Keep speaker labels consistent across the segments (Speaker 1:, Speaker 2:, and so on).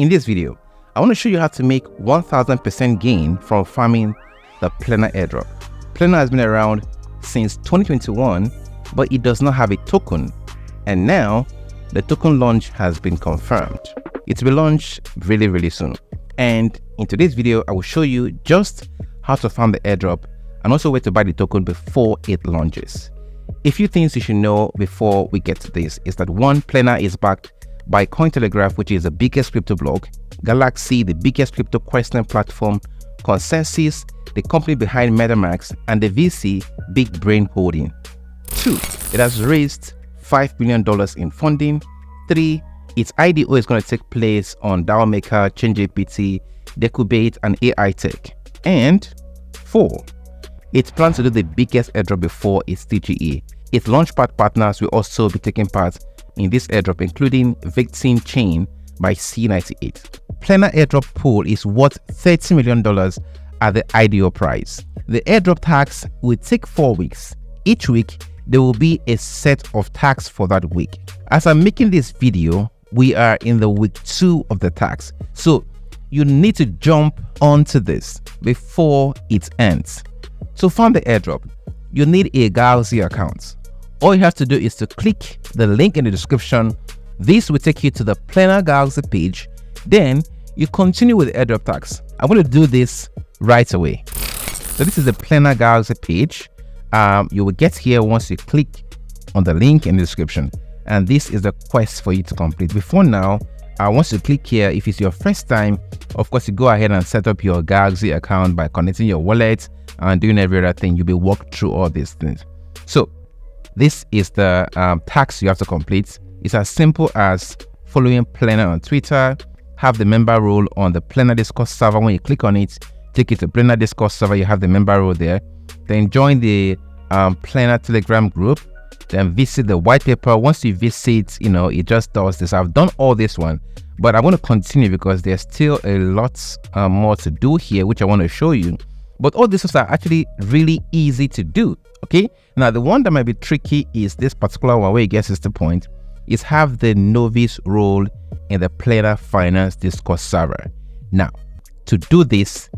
Speaker 1: In this video, I want to show you how to make 1000% gain from farming the Plena airdrop. Plena has been around since 2021, but it does not have a token. And now the token launch has been confirmed. It will launch really soon. And in today's video, I will show you just how to farm the airdrop and also where to buy the token before it launches. A few things you should know before we get to this is that one, Plena is backed by Cointelegraph, which is the biggest crypto blog, Galaxy, the biggest crypto questioning platform, Consensus, the company behind MEXC, and the VC Big Brain Holding. 2, it has raised $5 million in funding. 3, its IDO is going to take place on DAO Maker, ChainGPT, Decubate, and AI Tech. And 4, it plans to do the biggest airdrop before its TGE. Its launchpad partners will also be taking part in this airdrop, including Victim Chain by C98. Plena airdrop pool is worth $30 million at the IDO price. The airdrop tax will take 4 weeks. Each week, there will be a set of tax for that week. As I'm making this video, we are in the week 2 of the tax. So you need to jump onto this before it ends. To farm the airdrop, you need a Galaxy account. All you have to do is to click the link in the description. This will take you to the Plena Galaxy page. Then you continue with the airdrop tax. I'm going to do this right away. So this is the Plena Galaxy page. You will get here once you click on the link in the description. And this is the quest for you to complete. Before now, once you click here, if it's your first time, of course, you go ahead and set up your Galaxy account by connecting your wallet and doing every other thing. You'll be walked through all these things. So this is the task you have to complete. It's as simple as following Plena on Twitter, have the member role on the Plena Discord server. When you click on it, take you to Plena Discord server, you have the member role there. Then join the Plena Telegram group, then visit the white paper. Once you visit, it just does this. I've done all this one, but I want to continue because there's still a lot more to do here, which I want to show you. But all these are actually really easy to do. Okay, now the one that might be tricky is this particular one where it gets us the point, is have the novice role in the Plena Finance Discord server. Now, to do this,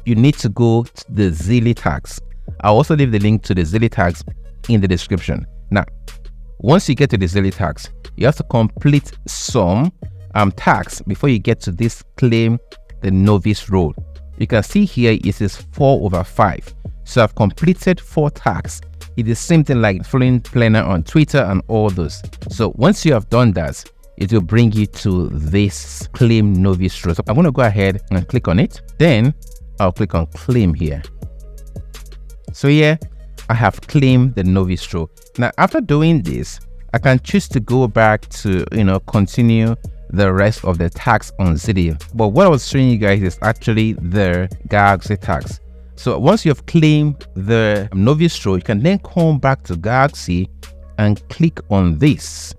Speaker 1: you need to go to the Zilli tags. I'll also leave the link to the Zilli tags in the description. Now, once you get to the Zilli tags, you have to complete some tags before you get to this claim the novice role. You can see here it is 4/5. So I've completed 4 tags. It is the same thing like following Plena on Twitter and all those. So once you have done that, it will bring you to this claim novice role. So I'm going to go ahead and click on it. Then I'll click on claim here. So here I have claimed the novice role. Now after doing this, I can choose to go back to continue the rest of the tags on Zilli. But what I was showing you guys is actually the Galaxy tags. So once you have claimed the novice role, you can then come back to Galaxy and click on this.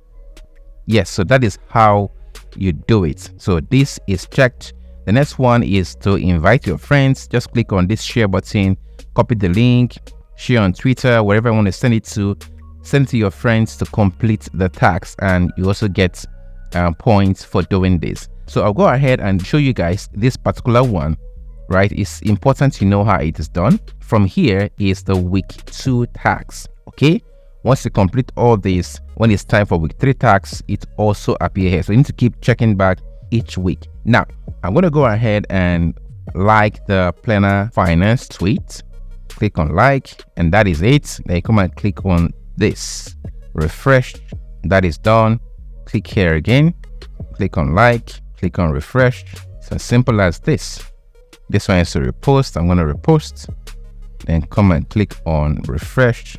Speaker 1: Yes, so that is how you do it. So this is checked. The next one is to invite your friends. Just click on this share button, copy the link, share on Twitter, wherever you want to send it to. Send it to your friends to complete the task, and you also get points for doing this. So I'll go ahead and show you guys this particular one. Right, it's important to know how it is done. From here is the week 2 tags. Okay, once you complete all this, when it's time for week 3 tags, it also appears here. So you need to keep checking back each week. Now I'm going to go ahead and like the Plena Finance tweet. Click on like, and that is it. Then you come and click on this, refresh. That is done. Click here again, click on like, click on refresh. It's as simple as this. This one is to repost. I'm going to repost. Then come and click on refresh.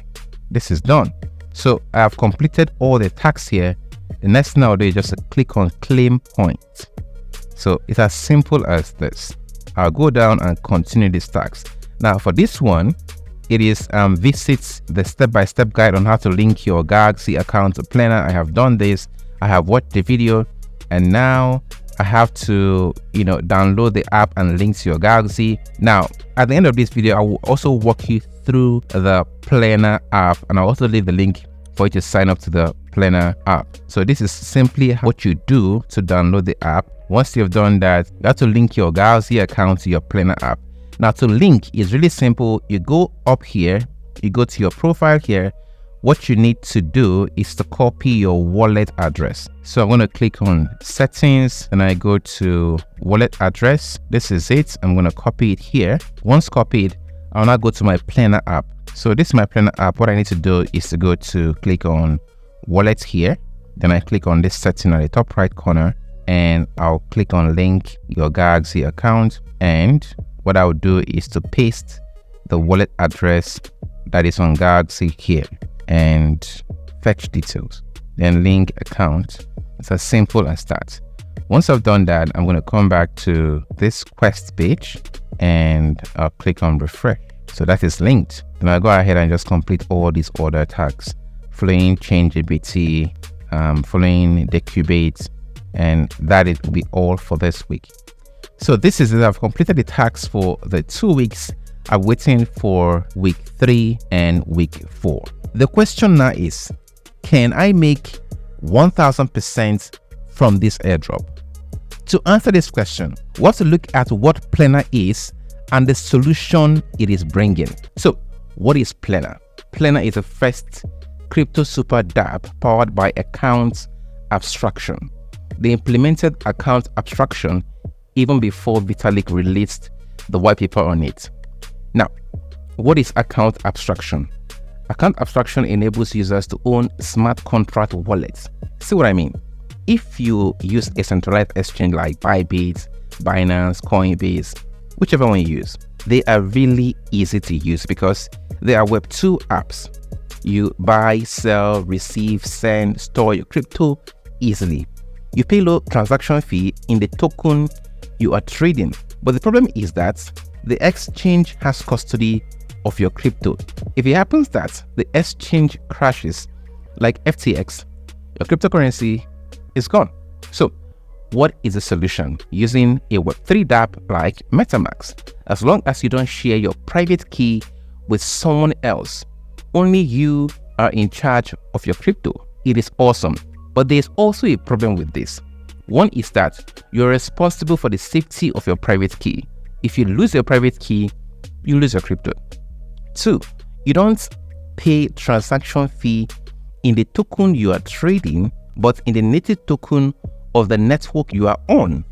Speaker 1: This is done. So I have completed all the tags here. The next thing I'll do is just click on claim point. So it's as simple as this. I'll go down and continue these tags. Now for this one, it is visit the step-by-step guide on how to link your Galaxy account to Plena. I have done this. I have watched the video, and now I have to download the app and link to your Galaxy. Now at the end of this video, I will also walk you through the Plena app, and I'll also leave the link for you to sign up to the Plena app. So this is simply what you do to download the app. Once you've done that, you have to link your Galaxy account to your Plena app. Now to link is really simple. You go up here, you go to your profile here. What you need to do is to copy your wallet address. So I'm going to click on settings and I go to wallet address. This is it. I'm going to copy it here. Once copied, I'll now go to my Plena app. So this is my Plena app. What I need to do is to go to click on wallet here. Then I click on this setting at the top right corner and I'll click on link your Galaxy account. And what I'll do is to paste the wallet address that is on Galaxy here and fetch details, then link account. It's as simple as that. Once I've done that, I'm going to come back to this quest page and I'll click on refresh. So that is linked. Then I'll go ahead and just complete all these order tags, following change ABT, following decubate, and that it will be all for this week. So this is it. I've completed the tags for the 2 weeks. I'm waiting for week 3 and week 4. The question now is, can I make 1000% from this airdrop? To answer this question, we have to look at what Plena is and the solution it is bringing. So what is Plena? Plena is the first crypto super dApp powered by account abstraction. They implemented account abstraction even before Vitalik released the white paper on it. Now, what is account abstraction? Account abstraction enables users to own smart contract wallets. See what I mean? If you use a centralized exchange like Bybit, Binance, Coinbase, whichever one you use, they are really easy to use because they are Web2 apps. You buy, sell, receive, send, store your crypto easily. You pay low transaction fee in the token you are trading. But the problem is that the exchange has custody of your crypto. If it happens that the exchange crashes like FTX, your cryptocurrency is gone. So what is the solution? Using a Web3 dApp like MetaMask. As long as you don't share your private key with someone else, only you are in charge of your crypto. It is awesome. But there's also a problem with this. One is that you're responsible for the safety of your private key. If you lose your private key, you lose your crypto. 2, you don't pay transaction fee in the token you are trading, but in the native token of the network you are on.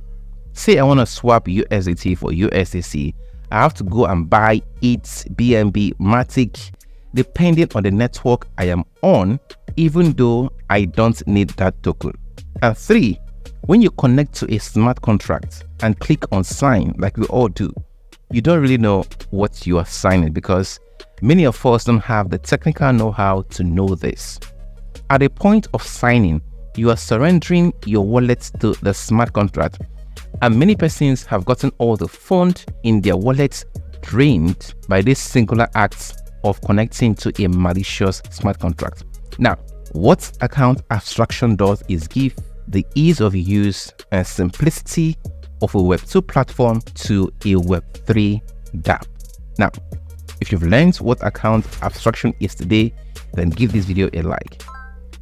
Speaker 1: Say I want to swap USDT for USDC, I have to go and buy it, BNB, Matic, depending on the network I am on, even though I don't need that token. And 3, when you connect to a smart contract and click on sign like we all do, you don't really know what you are signing because many of us don't have the technical know-how to know this. At the point of signing, you are surrendering your wallet to the smart contract, and many persons have gotten all the fund in their wallets drained by this singular act of connecting to a malicious smart contract. Now, what account abstraction does is give the ease of use and simplicity of a Web2 platform to a Web3 dApp. Now, if you've learned what account abstraction is today, then give this video a like.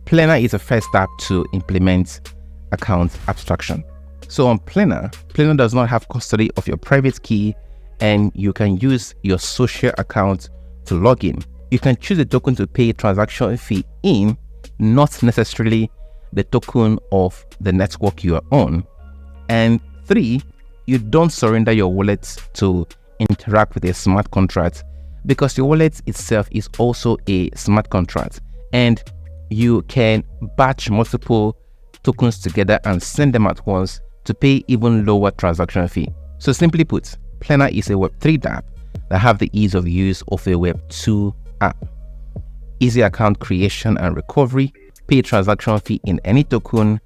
Speaker 1: Plena is the first app to implement account abstraction. So on Plena does not have custody of your private key, and you can use your social account to log in. You can choose the token to pay transaction fee in, not necessarily the token of the network you are on. And 3, you don't surrender your wallet to interact with a smart contract because your wallet itself is also a smart contract, and you can batch multiple tokens together and send them at once to pay even lower transaction fee. So simply put, Plena is a Web3 dApp that have the ease of use of a Web2 app. Easy account creation and recovery, pay transaction fee in any token.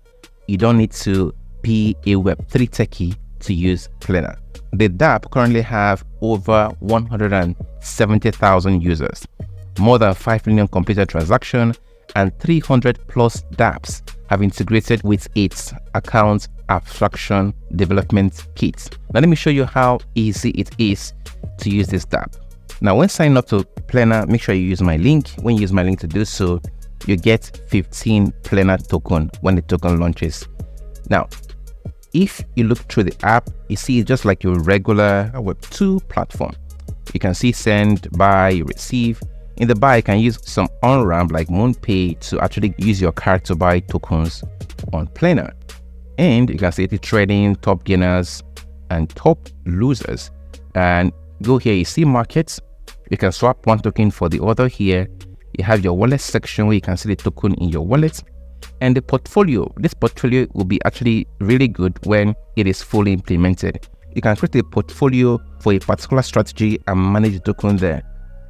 Speaker 1: You don't need to be a Web3 techie to use Plena. The dApp currently have over 170,000 users, more than 5 million completed transactions, and 300 plus dApps have integrated with its account abstraction development kit. Now let me show you how easy it is to use this dApp. Now when signing up to Plena, make sure you use my link. When you use my link to do so, you get 15 Plena token when the token launches. Now, if you look through the app, you see it's just like your regular Web2 platform. You can see send, buy, receive. In the buy, you can use some on-ramp like MoonPay to actually use your card to buy tokens on Plena. And you can see the trading, top gainers and top losers. And go here, you see markets. You can swap one token for the other here. You have your wallet section where you can see the token in your wallet. And the portfolio, this portfolio will be actually really good when it is fully implemented. You can create a portfolio for a particular strategy and manage the token there.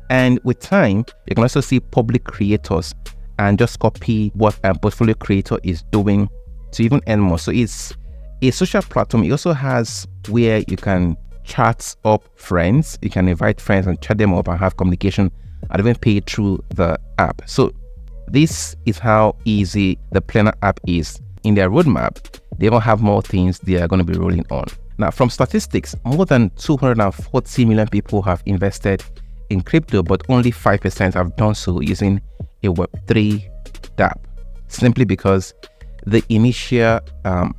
Speaker 1: And with time, you can also see public creators and just copy what a portfolio creator is doing to even earn more. So it's a social platform. It also has where you can chat up friends. You can invite friends and chat them up and have communication and even pay through the app. So this is how easy the Plena app is. In their roadmap, they will have more things they are going to be rolling on. Now, from statistics, more than 240 million people have invested in crypto, but only 5% have done so using a Web3 DApp, simply because the initial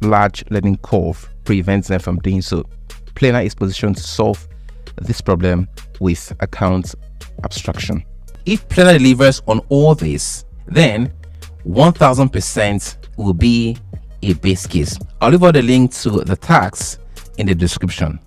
Speaker 1: large learning curve prevents them from doing so. Plena is positioned to solve this problem with account abstraction. If Plena delivers on all this, then 1000% will be a base case. I'll leave all the link to the tags in the description.